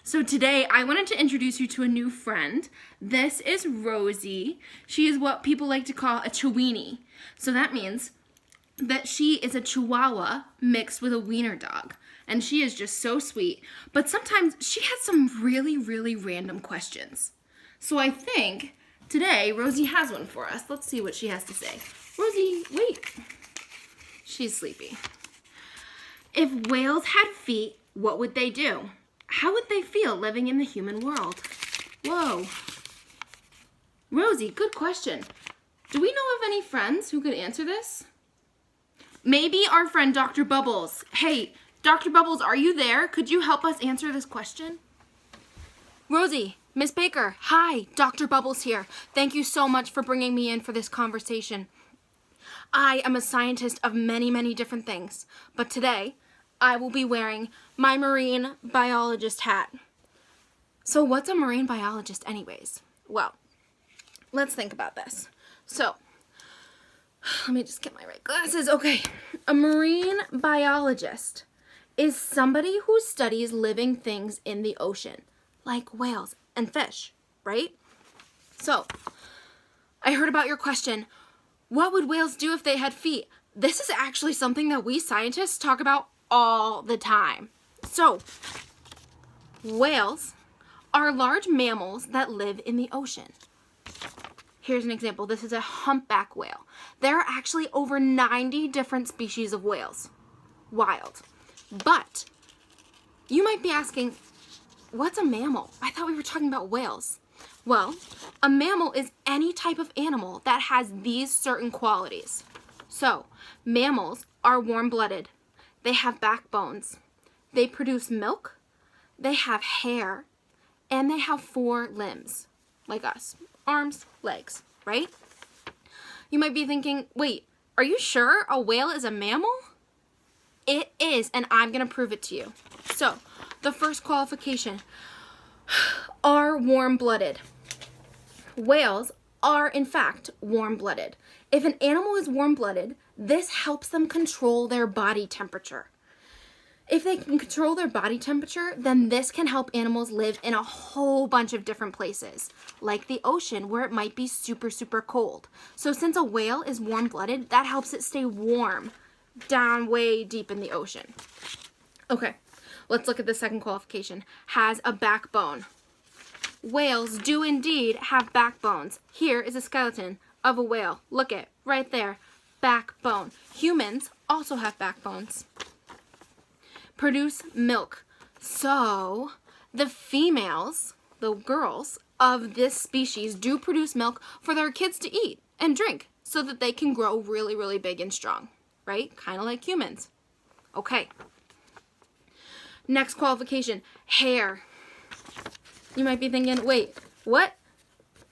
So today I wanted to introduce you to a new friend. This is Rosie. She is what people like to call a Chiweenie. So that means that she is a Chihuahua mixed with a wiener dog. And she is just so sweet. But sometimes she has some really random questions. So I think today Rosie has one for us. Let's see what she has to say. Rosie, wait. She's sleepy. If whales had feet, what would they do? How would they feel living in the human world? Whoa. Rosie, good question. Do we know of any friends who could answer this? Maybe our friend Dr. Bubbles. Hey, Dr. Bubbles, are you there? Could you help us answer this question? Rosie, Miss Baker, hi, Dr. Bubbles here. Thank you so much for bringing me in for this conversation. I am a scientist of many different things, but today I will be wearing my marine biologist hat. So what's a marine biologist anyways? Well, let's think about this. So, let me just get my right glasses. Okay, a marine biologist is somebody who studies living things in the ocean, like whales and fish, right? So, I heard about your question, what would whales do if they had feet? This is actually something that we scientists talk about all the time. So, whales are large mammals that live in the ocean. Here's an example. This is a humpback whale. There are actually over 90 different species of whales. Wild. But you might be asking, what's a mammal? I thought we were talking about whales. Well, a mammal is any type of animal that has these certain qualities. So, mammals are warm-blooded. They have backbones. They produce milk. They have hair. And they have 4 limbs, like us. Arms, legs, right? You might be thinking, wait, are you sure a whale is a mammal? It is, and I'm going to prove it to you. So, the first qualification, are warm-blooded. Whales are, in fact, warm-blooded. If an animal is warm-blooded, this helps them control their body temperature. If they can control their body temperature, then this can help animals live in a whole bunch of different places, like the ocean where it might be super cold. So since a whale is warm-blooded, that helps it stay warm down way deep in the ocean. Okay, let's look at the second qualification. Has a backbone. Whales do indeed have backbones. Here is a skeleton of a whale. Look it, right there, backbone. Humans also have backbones. Produce milk. So the females, the girls of this species do produce milk for their kids to eat and drink so that they can grow really big and strong, right? Kind of like humans. Okay. Next qualification, hair. You might be thinking, wait, what?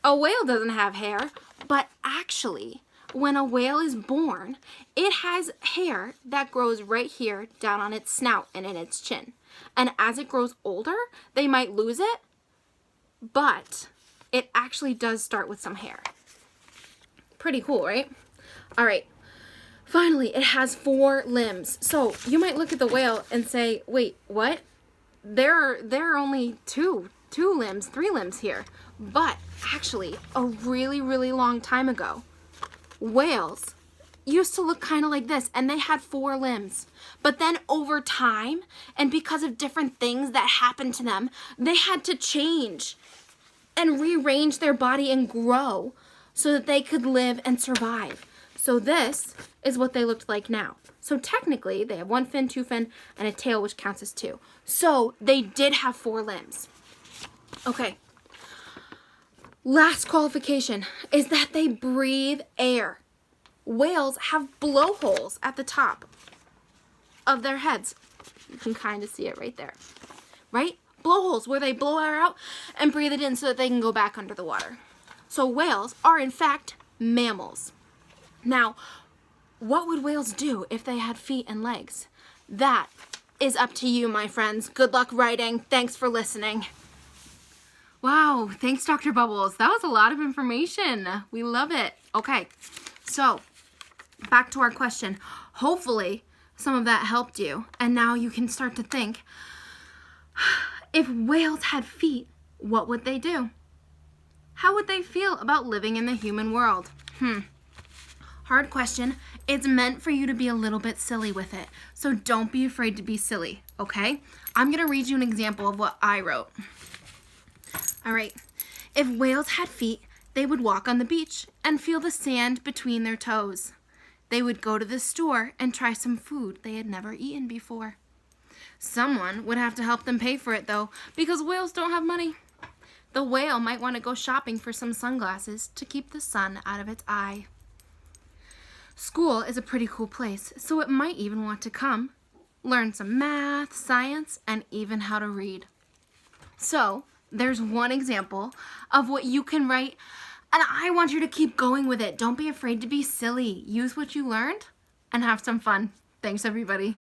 A whale doesn't have hair, but actually, when a whale is born, it has hair that grows right here down on its snout and in its chin. And as it grows older, they might lose it, but it actually does start with some hair. Pretty cool, right? All right. Finally, it has 4 limbs. So you might look at the whale and say, wait, what? There are only 3 limbs here. But actually, a really long time ago, whales used to look kind of like this, and they had 4 limbs. But then over time, and because of different things that happened to them, they had to change and rearrange their body and grow so that they could live and survive. So this is what they looked like now. So technically, they have 1 fin, 2 fin, and a tail, which counts as 2. So they did have 4 limbs. Okay. Last qualification is that they breathe air. Whales have blowholes at the top of their heads. You can kind of see it right there, right? Blowholes where they blow air out and breathe it in so that they can go back under the water. So whales are in fact mammals. Now, what would whales do if they had feet and legs? That is up to you, my friends. Good luck writing. Thanks for listening. Wow, thanks, Dr. Bubbles. That was a lot of information. We love it. Okay, so back to our question. Hopefully, some of that helped you, and now you can start to think, If whales had feet, what would they do? How would they feel about living in the human world? Hard question. It's meant for you to be a little bit silly with it. So don't be afraid to be silly, okay? I'm going to read you an example of what I wrote. All right. If whales had feet, they would walk on the beach and feel the sand between their toes. They would go to the store and try some food they had never eaten before. Someone would have to help them pay for it, though, because whales don't have money. The whale might want to go shopping for some sunglasses to keep the sun out of its eye. School is a pretty cool place, so it might even want to come, learn some math, science, and even how to read. So, there's one example of what you can write, and I want you to keep going with it. Don't be afraid to be silly. Use what you learned and have some fun. Thanks, everybody.